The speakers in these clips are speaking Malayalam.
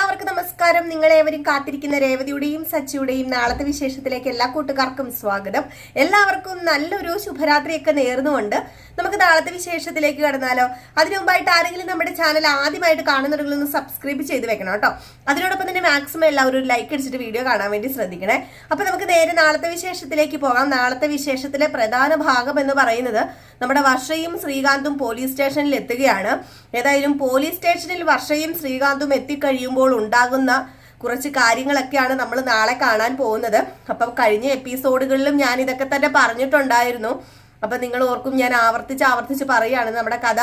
എല്ലാവർക്കും നമസ്കാരം. നിങ്ങളേവരും കാത്തിരിക്കുന്ന രേവതിയുടെയും സച്ചിയുടെയും നാളത്തെ വിശേഷത്തിലേക്ക് എല്ലാ കൂട്ടുകാർക്കും സ്വാഗതം. എല്ലാവർക്കും നല്ലൊരു ശുഭരാത്രിയൊക്കെ നേർന്നുകൊണ്ട് നമുക്ക് നാളത്തെ വിശേഷത്തിലേക്ക് കടന്നാലോ? അതിനു മുമ്പായിട്ട് ആരെങ്കിലും നമ്മുടെ ചാനൽ ആദ്യമായിട്ട് കാണുന്നുണ്ടെങ്കിൽ ഒന്ന് സബ്സ്ക്രൈബ് ചെയ്ത് വെക്കണം കേട്ടോ. അതിനോടൊപ്പം തന്നെ മാക്സിമം എല്ലാവരും ഒരു ലൈക്ക് അടിച്ചിട്ട് വീഡിയോ കാണാൻ വേണ്ടി ശ്രദ്ധിക്കണേ. അപ്പൊ നമുക്ക് നേരെ നാളത്തെ വിശേഷത്തിലേക്ക് പോകാം. നാളത്തെ വിശേഷത്തിലെ പ്രധാന ഭാഗം എന്ന് പറയുന്നത് നമ്മുടെ വർഷയും ശ്രീകാന്തും പോലീസ് സ്റ്റേഷനിൽ എത്തുകയാണ്. ഏതായാലും പോലീസ് സ്റ്റേഷനിൽ വർഷയും ശ്രീകാന്തും എത്തിക്കഴിയുമ്പോൾ ഉണ്ടാകുന്ന കുറച്ച് കാര്യങ്ങളൊക്കെയാണ് നമ്മൾ നാളെ കാണാൻ പോകുന്നത്. അപ്പം കഴിഞ്ഞ എപ്പിസോഡുകളിലും ഞാൻ ഇതൊക്കെ തന്നെ പറഞ്ഞിട്ടുണ്ടായിരുന്നു. അപ്പൊ നിങ്ങൾ ഓർക്കും, ഞാൻ ആവർത്തിച്ച് പറയുകയാണ്. നമ്മുടെ കഥ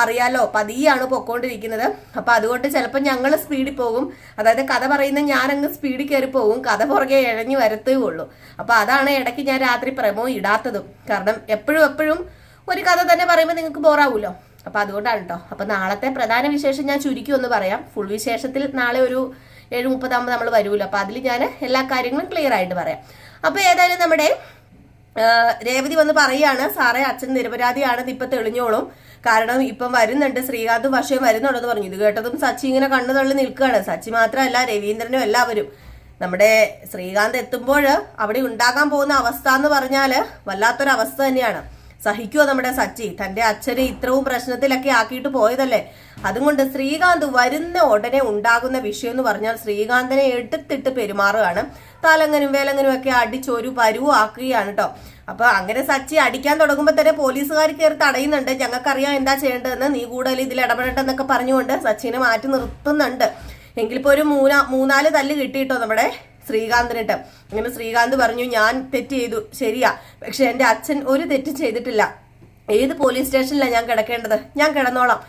അറിയാലോ, പതിയാണ് പൊക്കോണ്ടിരിക്കുന്നത്. അപ്പൊ അതുകൊണ്ട് ചിലപ്പോൾ ഞങ്ങൾ സ്പീഡിൽ പോകും. അതായത് കഥ പറയുന്ന ഞാനങ്ങ് സ്പീഡിൽ കയറി പോകും, കഥ പുറകെ ഇഴഞ്ഞു വരത്തേ ഉള്ളൂ. അപ്പൊ അതാണ് ഇടയ്ക്ക് ഞാൻ രാത്രി പ്രമോ ഇടാത്തതും. കാരണം എപ്പോഴും ഒരു കഥ തന്നെ പറയുമ്പോൾ നിങ്ങൾക്ക് ബോറാവൂല്ലോ. അപ്പൊ അതുകൊണ്ടാണ് കേട്ടോ. അപ്പൊ നാളത്തെ പ്രധാന വിശേഷം ഞാൻ ചുരുക്കി ഒന്ന് പറയാം. ഫുൾ വിശേഷത്തിൽ നാളെ ഒരു 7:30 നമ്മൾ വരുമല്ലോ. അപ്പൊ അതിൽ ഞാൻ എല്ലാ കാര്യങ്ങളും ക്ലിയർ ആയിട്ട് പറയാം. അപ്പൊ ഏതായാലും നമ്മുടെ രേവതി വന്ന് പറയാണ്, സാറേ അച്ഛൻ നിരപരാധിയാണെന്ന് ഇപ്പൊ തെളിഞ്ഞോളും. കാരണം ഇപ്പം വരുന്നുണ്ട്, ശ്രീകാന്തും വർഷയും വരുന്നുണ്ടെന്ന് പറഞ്ഞു. ഇത് കേട്ടതും സച്ചി ഇങ്ങനെ കണ്ണു തള്ളി നിൽക്കുകയാണ്. സച്ചി മാത്രമല്ല, രവീന്ദ്രനും എല്ലാവരും. നമ്മുടെ ശ്രീകാന്ത് എത്തുമ്പോൾ അവിടെ ഉണ്ടാകാൻ പോകുന്ന അവസ്ഥ എന്ന് പറഞ്ഞാല് വല്ലാത്തൊരവസ്ഥ തന്നെയാണ്. സഹിക്കുമോ നമ്മുടെ സച്ചി? തന്റെ അച്ഛനെ ഇത്രയും പ്രശ്നത്തിലൊക്കെ ആക്കിയിട്ട് പോയതല്ലേ. അതുകൊണ്ട് ശ്രീകാന്ത് വരുന്ന ഉടനെ ഉണ്ടാകുന്ന വിഷയം എന്ന് പറഞ്ഞാൽ ശ്രീകാന്തിനെ എടുത്തിട്ട് പെരുമാറുകയാണ്. തലങ്ങനും വേലങ്ങനും ഒക്കെ അടിച്ചൊരു പരുവും ആക്കുകയാണ് കേട്ടോ. അപ്പൊ അങ്ങനെ സച്ചി അടിക്കാൻ തുടങ്ങുമ്പോൾ തന്നെ പോലീസുകാർ കയറി തടയുന്നുണ്ട്. ഞങ്ങൾക്കറിയാം എന്താ ചെയ്യേണ്ടതെന്ന്, നീ കൂടുതൽ ഇതിൽ ഇടപെടട്ടെന്നൊക്കെ പറഞ്ഞുകൊണ്ട് സച്ചിനെ മാറ്റി നിർത്തുന്നുണ്ട്. എങ്കിലിപ്പോ ഒരു 3-4 തല്ല് കിട്ടിയിട്ടോ നമ്മുടെ ശ്രീകാന്തിനിട്ട്. അങ്ങനെ ശ്രീകാന്ത് പറഞ്ഞു, ഞാൻ തെറ്റ് ചെയ്തു, ശരിയാ, പക്ഷെ എന്റെ അച്ഛൻ ഒരു തെറ്റ് ചെയ്തിട്ടില്ല. ഏത് പോലീസ് സ്റ്റേഷനിലാണ് ഞാൻ കിടക്കേണ്ടത്? ഞാൻ കിടന്നോളാം,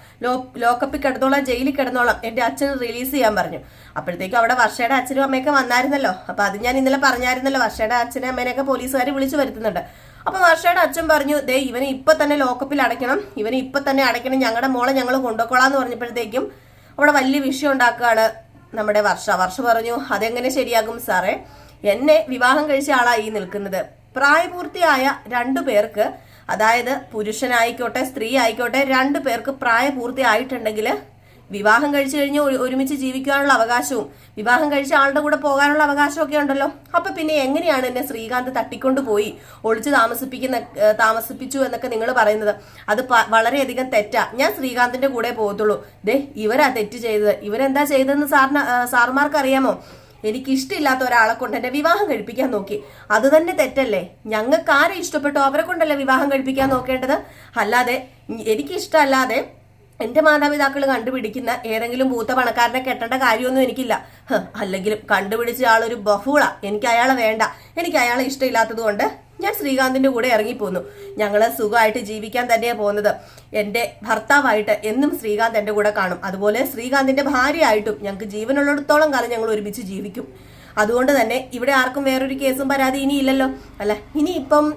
ലോക്കപ്പിൽ കിടന്നോളാം, ജയിലിൽ കിടന്നോളാം, എന്റെ അച്ഛനെ റിലീസ് ചെയ്യാൻ പറഞ്ഞു. അപ്പോഴത്തേക്കും അവിടെ വർഷയുടെ അച്ഛനും അമ്മയൊക്കെ വന്നായിരുന്നല്ലോ. അപ്പൊ അത് ഞാൻ ഇന്നലെ പറഞ്ഞായിരുന്നല്ലോ, വർഷയുടെ അച്ഛനും അമ്മേനെയൊക്കെ പോലീസുകാർ വിളിച്ചു വരുത്തുന്നുണ്ട്. അപ്പൊ വർഷയുടെ അച്ഛൻ പറഞ്ഞു, ദേ ഇവനെ ഇപ്പൊ തന്നെ ലോക്കപ്പിൽ അടയ്ക്കണം, ഇവനെ ഇപ്പൊ തന്നെ അടയ്ക്കണം, ഞങ്ങളുടെ മോളെ ഞങ്ങൾ കൊണ്ടുപോയിക്കോളാന്ന് പറഞ്ഞപ്പോഴത്തേക്കും അവിടെ വലിയ വിഷയം ഉണ്ടാക്കുകയാണ് നമ്മുടെ വർഷ പറഞ്ഞു, അതെങ്ങനെ ശരിയാകും സാറേ? എന്നെ വിവാഹം കഴിച്ച ആളായി നിൽക്കുന്നത്. പ്രായപൂർത്തിയായ 2 പേർക്ക്, അതായത് പുരുഷനായിക്കോട്ടെ സ്ത്രീ ആയിക്കോട്ടെ, 2 പേർക്ക് പ്രായപൂർത്തി ആയിട്ടുണ്ടെങ്കിൽ വിവാഹം കഴിച്ചു കഴിഞ്ഞ് ഒരുമിച്ച് ജീവിക്കാനുള്ള അവകാശവും വിവാഹം കഴിച്ച ആളുടെ കൂടെ പോകാനുള്ള അവകാശവും ഒക്കെ ഉണ്ടല്ലോ. അപ്പൊ പിന്നെ എങ്ങനെയാണ് എന്നെ ശ്രീകാന്ത് തട്ടിക്കൊണ്ടു പോയി ഒളിച്ചു താമസിപ്പിച്ചു എന്നൊക്കെ നിങ്ങൾ പറയുന്നത്? അത് വളരെയധികം തെറ്റാ. ഞാൻ ശ്രീകാന്തിന്റെ കൂടെ പോകത്തുള്ളൂ. ദേ ഇവരാ തെറ്റ് ചെയ്തത്. ഇവരെന്താ ചെയ്തതെന്ന് സാറുമാർക്ക് അറിയാമോ? എനിക്കിഷ്ടമില്ലാത്ത ഒരാളെ കൊണ്ട് എന്നെ വിവാഹം കഴിപ്പിക്കാൻ നോക്കി. അത് തന്നെ തെറ്റല്ലേ? ഞങ്ങൾക്ക് ആരെ ഇഷ്ടപ്പെട്ടോ അവരെ കൊണ്ടല്ലേ വിവാഹം കഴിപ്പിക്കാൻ നോക്കേണ്ടത്. അല്ലാതെ എനിക്കിഷ്ടമല്ലാതെ എന്റെ മാതാപിതാക്കൾ കണ്ടുപിടിക്കുന്ന ഏതെങ്കിലും ഭൂത്ത പണക്കാരനെ കെട്ടേണ്ട കാര്യമൊന്നും എനിക്കില്ല. അല്ലെങ്കിലും കണ്ടുപിടിച്ച ആളൊരു ബഹുള. എനിക്ക് അയാളെ വേണ്ട. എനിക്ക് അയാളെ ഇഷ്ടമില്ലാത്തത് കൊണ്ട് ഞാൻ ശ്രീകാന്തിന്റെ കൂടെ ഇറങ്ങിപ്പോന്നു. ഞങ്ങള് സുഖമായിട്ട് ജീവിക്കാൻ തന്നെയാണ് പോകുന്നത്. എന്റെ ഭർത്താവായിട്ട് എന്നും ശ്രീകാന്ത് എന്റെ കൂടെ കാണും. അതുപോലെ ശ്രീകാന്തിന്റെ ഭാര്യയായിട്ടും ഞങ്ങൾക്ക് ജീവനുള്ളിടത്തോളം കാലം ഞങ്ങൾ ഒരുമിച്ച് ജീവിക്കും. അതുകൊണ്ട് തന്നെ ഇവിടെ ആർക്കും വേറൊരു കേസും പരാതി ഇനി ഇല്ലല്ലോ. അല്ല, ഇനിയിപ്പം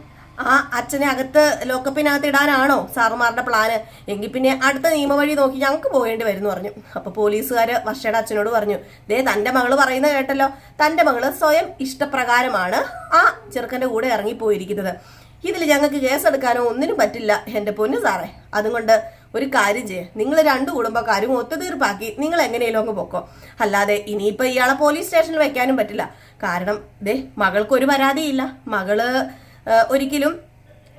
ആ അച്ഛനെ അകത്ത് ലോക്കപ്പിനകത്ത് ഇടാനാണോ സാറുമാരുടെ പ്ലാന്? എങ്കിൽ പിന്നെ അടുത്ത നിയമവഴി നോക്കി ഞങ്ങൾക്ക് പോകേണ്ടി വരുന്നു പറഞ്ഞു. അപ്പൊ പോലീസുകാര് വർഷയുടെ അച്ഛനോട് പറഞ്ഞു, ദേ തന്റെ മകള് പറയുന്നത് കേട്ടല്ലോ, തന്റെ മകള് സ്വയം ഇഷ്ടപ്രകാരമാണ് ആ ചെറുക്കന്റെ കൂടെ ഇറങ്ങിപ്പോയിരിക്കുന്നത്. ഇതിൽ ഞങ്ങൾക്ക് കേസെടുക്കാനോ ഒന്നിനും പറ്റില്ല എന്റെ പൊന്നു സാറേ. അതുകൊണ്ട് ഒരു കാര്യം ചെയ്യേ, നിങ്ങൾ 2 കുടുംബക്കാരും ഒത്തുതീർപ്പാക്കി നിങ്ങൾ എങ്ങനെയും അങ്ങ് പൊക്കോ. അല്ലാതെ ഇനിയിപ്പോ ഇയാളെ പോലീസ് സ്റ്റേഷനിൽ വെക്കാനും പറ്റില്ല. കാരണം ദേ മകൾക്കൊരു പരാതിയില്ല. മകള് ഒരിക്കലും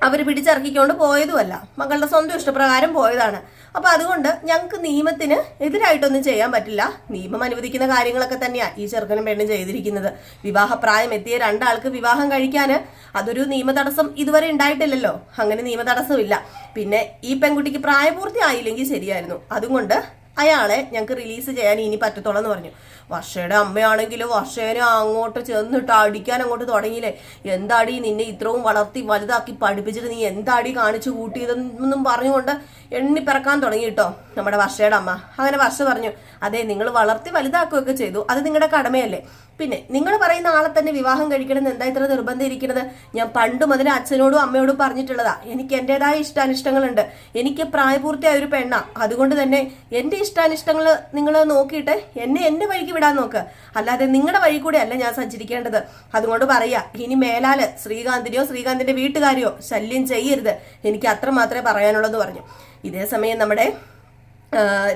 അവർ പിടിച്ചിറക്കിക്കൊണ്ട് പോയതുമല്ല, മകളുടെ സ്വന്തം ഇഷ്ടപ്രകാരം പോയതാണ്. അപ്പൊ അതുകൊണ്ട് ഞങ്ങൾക്ക് നിയമത്തിന് എതിരായിട്ടൊന്നും ചെയ്യാൻ പറ്റില്ല. നിയമം അനുവദിക്കുന്ന കാര്യങ്ങളൊക്കെ തന്നെയാ ഈ ചെറുക്കനും പെണ്ണും ചെയ്തിരിക്കുന്നത്. വിവാഹപ്രായം എത്തിയ 2 ആൾക്ക് വിവാഹം കഴിക്കാന് അതൊരു നിയമ തടസ്സം ഇതുവരെ ഉണ്ടായിട്ടില്ലല്ലോ. അങ്ങനെ നിയമ തടസ്സമില്ല. പിന്നെ ഈ പെൺകുട്ടിക്ക് പ്രായപൂർത്തി ആയില്ലെങ്കിൽ ശരിയായിരുന്നു. അതുകൊണ്ട് അയാളെ ഞങ്ങൾക്ക് റിലീസ് ചെയ്യാൻ ഇനി പറ്റത്തോളം എന്ന് പറഞ്ഞു. വർഷയുടെ അമ്മയാണെങ്കിലും വർഷേനെ അങ്ങോട്ട് ചെന്നിട്ട് അടിക്കാൻ അങ്ങോട്ട് തുടങ്ങിയില്ലേ. എന്താടി നിന്നെ ഇത്രയും വളർത്തി വലുതാക്കി പഠിപ്പിച്ചിട്ട് നീ എന്താടി കാണിച്ചു കൂട്ടിയതെന്നും പറഞ്ഞുകൊണ്ട് എണ്ണിപ്പിറക്കാൻ തുടങ്ങി കേട്ടോ നമ്മുടെ വർഷയുടെ അമ്മ. അങ്ങനെ വർഷ പറഞ്ഞു, അതെ നിങ്ങൾ വളർത്തി വലുതാക്കുകയൊക്കെ ചെയ്തു, അത് നിങ്ങളുടെ കടമയല്ലേ. പിന്നെ നിങ്ങൾ പറയുന്ന ആളെ തന്നെ വിവാഹം കഴിക്കണമെന്ന് എന്താ ഇത്ര നിർബന്ധം ഇരിക്കുന്നത്? ഞാൻ പണ്ട് മുതൽ അച്ഛനോടും അമ്മയോടും പറഞ്ഞിട്ടുള്ളതാ. എനിക്ക് എന്റേതായ ഇഷ്ടാനിഷ്ടങ്ങളുണ്ട്. എനിക്ക് പ്രായപൂർത്തിയായ ഒരു പെണ്ണാ. അതുകൊണ്ട് തന്നെ എന്റെ ഇഷ്ടാനിഷ്ടങ്ങൾ നിങ്ങൾ നോക്കിയിട്ട് എന്റെ വഴിക്ക് വിടാൻ നോക്ക്. അല്ലാതെ നിങ്ങളുടെ വഴി കൂടെ അല്ല ഞാൻ സഞ്ചരിക്കേണ്ടത്. അതുകൊണ്ട് പറയാ, ഇനി മേലാല് ശ്രീകാന്തിനെയോ ശ്രീകാന്തിന്റെ വീട്ടുകാരെയോ ശല്യം ചെയ്യരുത്. എനിക്ക് അത്ര മാത്രമേ പറയാനുള്ളൂ പറഞ്ഞു. ഇതേ സമയം നമ്മുടെ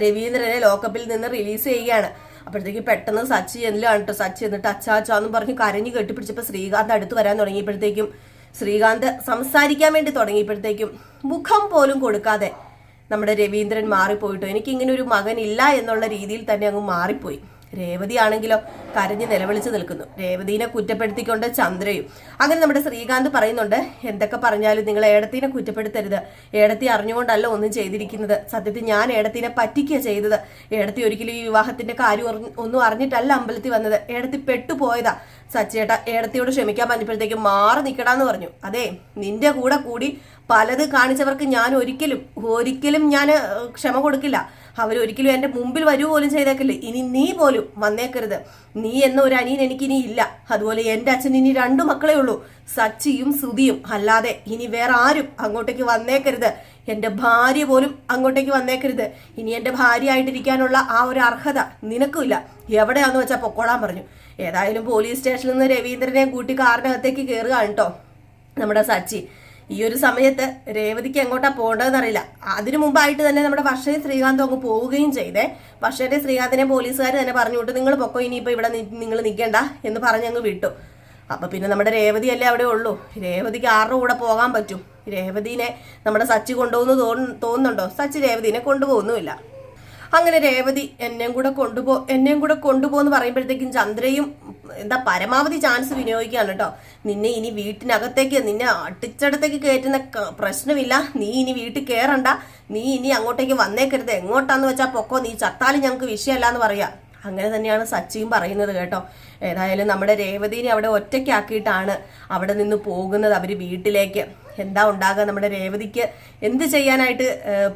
രവീന്ദ്രനെ ലോക്കപ്പിൽ നിന്ന് റിലീസ് ചെയ്യുകയാണ്. അപ്പോഴത്തേക്ക് പെട്ടെന്ന് സച്ചി ചെല്ലാണ് കേട്ടോ. സച്ചി എന്നിട്ട് അച്ചാച്ചാന്നും പറഞ്ഞ് കരഞ്ഞു കെട്ടിപ്പിടിച്ചപ്പോൾ ശ്രീകാന്ത് അടുത്ത് വരാൻ തുടങ്ങിയപ്പോഴത്തേക്കും ശ്രീകാന്ത് സംസാരിക്കാൻ വേണ്ടി തുടങ്ങിയപ്പോഴത്തേക്കും മുഖം പോലും കൊടുക്കാതെ നമ്മുടെ രവീന്ദ്രൻ മാറിപ്പോയിട്ടോ. എനിക്ക് ഇങ്ങനെ ഒരു മകൻ ഇല്ല എന്നുള്ള രീതിയിൽ തന്നെ അങ്ങ് മാറിപ്പോയി. രേവതി ആണെങ്കിലോ കരഞ്ഞ് നിലവിളിച്ച് നിൽക്കുന്നു. രേവതിനെ കുറ്റപ്പെടുത്തിക്കൊണ്ട് ചന്ദ്രയും. അങ്ങനെ നമ്മുടെ ശ്രീകാന്ത് പറയുന്നുണ്ട്, എന്തൊക്കെ പറഞ്ഞാലും നിങ്ങൾ ഏടത്തിനെ കുറ്റപ്പെടുത്തരുത്. ഏടത്തി അറിഞ്ഞുകൊണ്ടല്ല ഒന്നും ചെയ്തിരിക്കുന്നത്. സത്യത്തിൽ ഞാൻ ഏടത്തിനെ പറ്റിക്കുക ചെയ്തത്. ഏടത്തി ഒരിക്കലും ഈ വിവാഹത്തിന്റെ കാര്യം ഒന്നും അറിഞ്ഞിട്ടല്ല അമ്പലത്തിൽ വന്നത്. ഏടത്തി പെട്ടുപോയതാ. സച്ചേട്ട ഏടത്തിയോട് ക്ഷമിക്കാൻ പറഞ്ഞപ്പോഴത്തേക്കും മാറി നിൽക്കടാന്ന് പറഞ്ഞു. അതെ, നിന്റെ കൂടെ കൂടി പലത് കാണിച്ചവർക്ക് ഞാൻ ഒരിക്കലും ഞാൻ ക്ഷമ കൊടുക്കില്ല. അവരൊരിക്കലും എൻ്റെ മുമ്പിൽ വരൂ പോലും ചെയ്തേക്കില്ലേ. ഇനി നീ പോലും വന്നേക്കരുത്. നീ എന്ന ഒരു അനിയൻ എനിക്കിനി ഇല്ല. അതുപോലെ എൻ്റെ അച്ഛൻ ഇനി 2 മക്കളേ ഉള്ളൂ, സച്ചിയും സുധിയും. അല്ലാതെ ഇനി വേറെ ആരും അങ്ങോട്ടേക്ക് വന്നേക്കരുത്. എൻ്റെ ഭാര്യ പോലും അങ്ങോട്ടേക്ക് വന്നേക്കരുത്. ഇനി എൻ്റെ ഭാര്യ ആയിട്ടിരിക്കാനുള്ള ആ ഒരു അർഹത നിനക്കുമില്ല. എവിടെയാന്ന് വെച്ചാൽ പൊക്കോളാൻ പറഞ്ഞു. ഏതായാലും പോലീസ് സ്റ്റേഷനിൽ നിന്ന് രവീന്ദ്രനെ കൂട്ടി കാറിനകത്തേക്ക് കയറുകയാണ് കേട്ടോ നമ്മുടെ സച്ചി. ഈ ഒരു സമയത്ത് രേവതിക്ക് എങ്ങോട്ടാ പോകേണ്ടതെന്ന് അറിയില്ല. അതിനു മുമ്പായിട്ട് തന്നെ നമ്മുടെ വർഷയും ശ്രീകാന്തും അങ്ങ് പോവുകയും ചെയ്തേ. വർഷയുടെ ശ്രീകാന്തിനെ പോലീസുകാർ തന്നെ പറഞ്ഞു വിട്ടു, നിങ്ങൾ പൊക്കോ, ഇനിയിപ്പോൾ ഇവിടെ നിങ്ങൾ നിൽക്കേണ്ട എന്ന് പറഞ്ഞങ്ങ് വിട്ടു. അപ്പൊ പിന്നെ നമ്മുടെ രേവതി അല്ലേ അവിടെ ഉള്ളൂ. രേവതിക്ക് ആരുടെ കൂടെ പോകാൻ പറ്റും? രേവതിനെ നമ്മുടെ സച്ചി കൊണ്ടുപോകുന്നു തോന്നുന്നുണ്ടോ? സച്ചി രേവതിനെ കൊണ്ടുപോകുന്നുമില്ല. അങ്ങനെ രേവതി എന്നെയും കൂടെ കൊണ്ടുപോകുന്നു പറയുമ്പോഴത്തേക്കും ചന്ദ്രയും പരമാവധി ചാൻസ് വിനിയോഗിക്കുകയാണ് കേട്ടോ. നിന്നെ ഇനി വീട്ടിനകത്തേക്ക് നിന്നെ അടിച്ചടത്തേക്ക് കയറ്റുന്ന പ്രശ്നമില്ല. നീ ഇനി വീട്ടിൽ കയറണ്ട. നീ ഇനി അങ്ങോട്ടേക്ക് വന്നേക്കരുത്. എങ്ങോട്ടാന്ന് വെച്ചാൽ പൊക്കോ, നീ ചത്താലും ഞങ്ങൾക്ക് വിഷയമല്ല എന്ന് പറയാ. അങ്ങനെ തന്നെയാണ് സച്ചിയും പറയുന്നത് കേട്ടോ. ഏതായാലും നമ്മുടെ രേവതിനെ അവിടെ ഒറ്റയ്ക്കാക്കിയിട്ടാണ് അവിടെ നിന്ന് പോകുന്നത് അവർ വീട്ടിലേക്ക്. എന്താ ഉണ്ടാകുക? നമ്മുടെ രേവതിക്ക് എന്ത് ചെയ്യാനായിട്ട്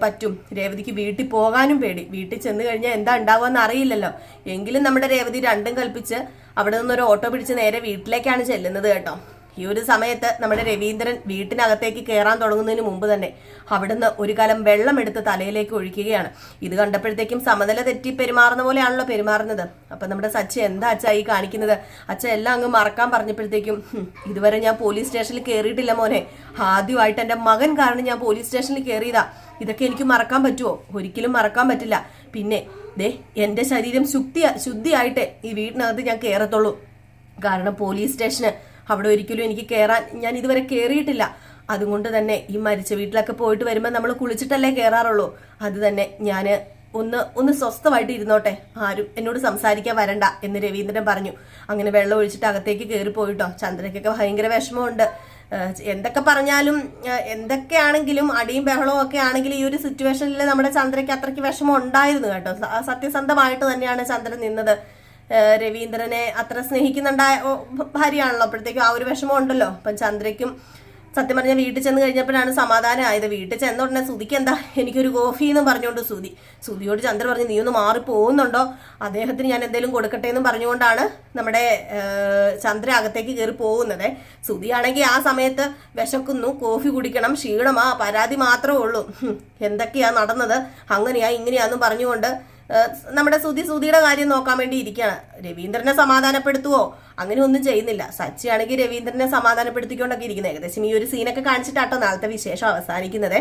പറ്റും? രേവതിക്ക് വീട്ടിൽ പോകാനും പേടി. വീട്ടിൽ ചെന്ന് കഴിഞ്ഞാൽ എന്താ ഉണ്ടാവുക അറിയില്ലല്ലോ. എങ്കിലും നമ്മുടെ രേവതി രണ്ടും കൽപ്പിച്ച് അവിടെ നിന്നൊരു ഓട്ടോ പിടിച്ച് നേരെ വീട്ടിലേക്കാണ് ചെല്ലുന്നത് കേട്ടോ. ഈ ഒരു സമയത്ത് നമ്മുടെ രവീന്ദ്രൻ വീട്ടിനകത്തേക്ക് കയറാൻ തുടങ്ങുന്നതിന് മുമ്പ് തന്നെ അവിടുന്ന് ഒരു കലം വെള്ളം എടുത്ത് തലയിലേക്ക് ഒഴിക്കുകയാണ്. ഇത് കണ്ടപ്പോഴത്തേക്കും സമനില തെറ്റി പെരുമാറുന്ന പോലെയാണല്ലോ പെരുമാറുന്നത്. അപ്പൊ നമ്മുടെ സച്ചി എന്താ അച്ഛ ഈ കാണിക്കുന്നത്? അച്ഛൻ എല്ലാം അങ്ങ് മറക്കാൻ പറഞ്ഞപ്പോഴത്തേക്കും, ഇതുവരെ ഞാൻ പോലീസ് സ്റ്റേഷനിൽ കയറിയിട്ടില്ല മോനെ. ആദ്യമായിട്ട് എൻ്റെ മകൻ കാരണം ഞാൻ പോലീസ് സ്റ്റേഷനിൽ കയറിയതാ. ഇതൊക്കെ എനിക്ക് മറക്കാൻ പറ്റുമോ? ഒരിക്കലും മറക്കാൻ പറ്റില്ല. പിന്നെ എൻ്റെ ശരീരം ശുദ്ധിയായിട്ട് ഈ വീട്ടിനകത്ത് ഞാൻ കയറത്തുള്ളൂ. കാരണം പോലീസ് സ്റ്റേഷന് അവിടെ ഒരിക്കലും എനിക്ക് കയറാൻ ഞാൻ ഇതുവരെ കയറിയിട്ടില്ല. അതുകൊണ്ട് തന്നെ ഈ മരിച്ച വീട്ടിലൊക്കെ പോയിട്ട് വരുമ്പോൾ നമ്മൾ കുളിച്ചിട്ടല്ലേ കയറാറുള്ളൂ. അത് തന്നെ ഞാൻ ഒന്ന് സ്വസ്ഥമായിട്ട് ഇരുന്നോട്ടെ, ആരും എന്നോട് സംസാരിക്കാൻ വരണ്ട എന്ന് രവീന്ദ്രൻ പറഞ്ഞു. അങ്ങനെ വെള്ളം ഒഴിച്ചിട്ട് അകത്തേക്ക് കയറി പോയിട്ടോ. ചന്ദ്രയ്ക്കൊക്കെ ഭയങ്കര വിഷമമുണ്ട്. എന്തൊക്കെ പറഞ്ഞാലും എന്തൊക്കെയാണെങ്കിലും അടിയും ബഹളവും ഒക്കെ ആണെങ്കിലും ഈ ഒരു സിറ്റുവേഷനിൽ നമ്മുടെ ചന്ദ്രയ്ക്ക് അത്രയ്ക്ക് വിഷമം ഉണ്ടായിരുന്നു കേട്ടോ. സത്യസന്ധമായിട്ട് തന്നെയാണ് ചന്ദ്രൻ നിന്നത്. രവീന്ദ്രനെ അത്ര സ്നേഹിക്കുന്നുണ്ടായ ഭാര്യയാണല്ലോ. അപ്പോഴത്തേക്കും ആ ഒരു വിഷമം ഉണ്ടല്ലോ. അപ്പം ചന്ദ്രയ്ക്കും സത്യം പറഞ്ഞാൽ വീട്ടിൽ ചെന്ന് കഴിഞ്ഞപ്പോഴാണ് സമാധാനം ആയത്. വീട്ടിൽ ചെന്ന ഉടനെ സുധിക്ക് എന്താ എനിക്കൊരു കോഫി എന്ന് പറഞ്ഞുകൊണ്ട് സുധിയോട് ചന്ദ്ര പറഞ്ഞു, നീ ഒന്ന് മാറി പോകുന്നുണ്ടോ, അദ്ദേഹത്തിന് ഞാൻ എന്തെങ്കിലും കൊടുക്കട്ടെ എന്ന് പറഞ്ഞുകൊണ്ടാണ് നമ്മുടെ ചന്ദ്ര അകത്തേക്ക് കയറി പോകുന്നത്. സുധിയാണെങ്കിൽ ആ സമയത്ത് വിശക്കുന്നു, കോഫി കുടിക്കണം, ക്ഷീണമാ, പരാതി മാത്രമേ ഉള്ളൂ. എന്തൊക്കെയാ നടന്നത്, അങ്ങനെയാ ഇങ്ങനെയാന്നും പറഞ്ഞുകൊണ്ട് നമ്മുടെ സുധിയുടെ കാര്യം നോക്കാൻ വേണ്ടി ഇരിക്കുകയാണ്. രവീന്ദ്രനെ സമാധാനപ്പെടുത്തുവോ അങ്ങനെ ഒന്നും ചെയ്യുന്നില്ല. സച്ചിയാണെങ്കിൽ രവീന്ദ്രനെ സമാധാനപ്പെടുത്തിക്കൊണ്ടൊക്കെ ഇരിക്കുന്നത്. ഏകദേശം ഈ ഒരു സീനൊക്കെ കാണിച്ചിട്ടാട്ടോ നാളത്തെ വിശേഷം അവസാനിക്കുന്നത്.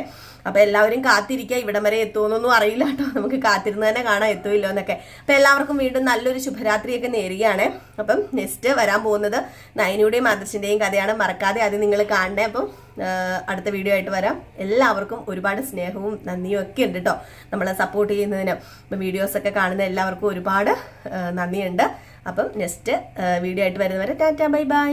അപ്പൊ എല്ലാവരും കാത്തിരിക്കുക. ഇവിടം വരെ എത്തുമെന്നൊന്നും അറിയില്ല കേട്ടോ. നമുക്ക് കാത്തിരുന്ന് തന്നെ കാണാൻ എത്തുമില്ലോ എന്നൊക്കെ. അപ്പൊ എല്ലാവർക്കും വീണ്ടും നല്ലൊരു ശുഭരാത്രിയൊക്കെ നേരുകയാണ്. അപ്പം നെക്സ്റ്റ് വരാൻ പോകുന്നത് നയനയുടെയും ആദർശിന്റെയും കഥയാണ്. മറക്കാതെ അത് നിങ്ങൾ കാണണേ. അപ്പം അടുത്ത വീഡിയോ ആയിട്ട് വരാം. എല്ലാവർക്കും ഒരുപാട് സ്നേഹവും നന്ദിയും ഒക്കെ ഉണ്ട് കേട്ടോ നമ്മളെ സപ്പോർട്ട് ചെയ്യുന്നതിന്. അപ്പം വീഡിയോസൊക്കെ കാണുന്ന എല്ലാവർക്കും ഒരുപാട് നന്ദിയുണ്ട്. അപ്പം നെക്സ്റ്റ് വീഡിയോ ആയിട്ട് വരുന്നവരെ ടാറ്റാ ബൈ ബൈ.